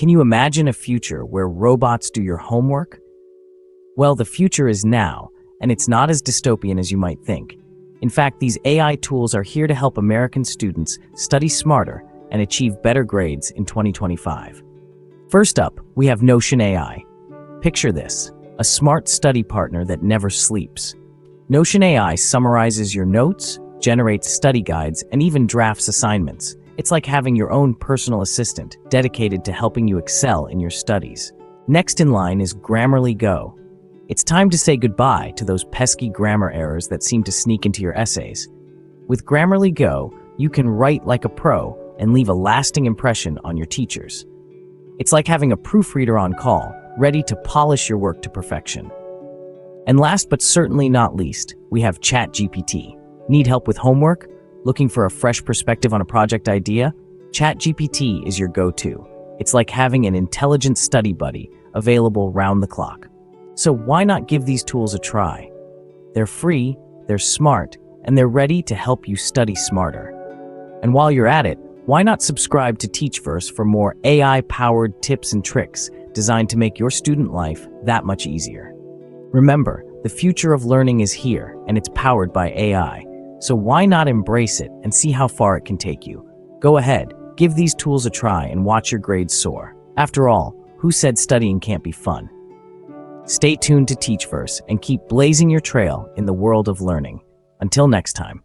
Can you imagine a future where robots do your homework? Well, the future is now, and it's not as dystopian as you might think. In fact, these AI tools are here to help American students study smarter and achieve better grades in 2025. First up, we have Notion AI. Picture this, a smart study partner that never sleeps. Notion AI summarizes your notes, generates study guides, and even drafts assignments. It's like having your own personal assistant dedicated to helping you excel in your studies. Next in line is GrammarlyGO. It's time to say goodbye to those pesky grammar errors that seem to sneak into your essays. With GrammarlyGO, you can write like a pro and leave a lasting impression on your teachers. It's like having a proofreader on call, ready to polish your work to perfection. And last but certainly not least, we have ChatGPT. Need help with homework? Looking for a fresh perspective on a project idea? ChatGPT is your go-to. It's like having an intelligent study buddy available round the clock. So why not give these tools a try? They're free, they're smart, and they're ready to help you study smarter. And while you're at it, why not subscribe to Teachverse for more AI-powered tips and tricks designed to make your student life that much easier? Remember, the future of learning is here, and it's powered by AI. So why not embrace it and see how far it can take you? Go ahead, give these tools a try and watch your grades soar. After all, who said studying can't be fun? Stay tuned to Teachverse and keep blazing your trail in the world of learning. Until next time.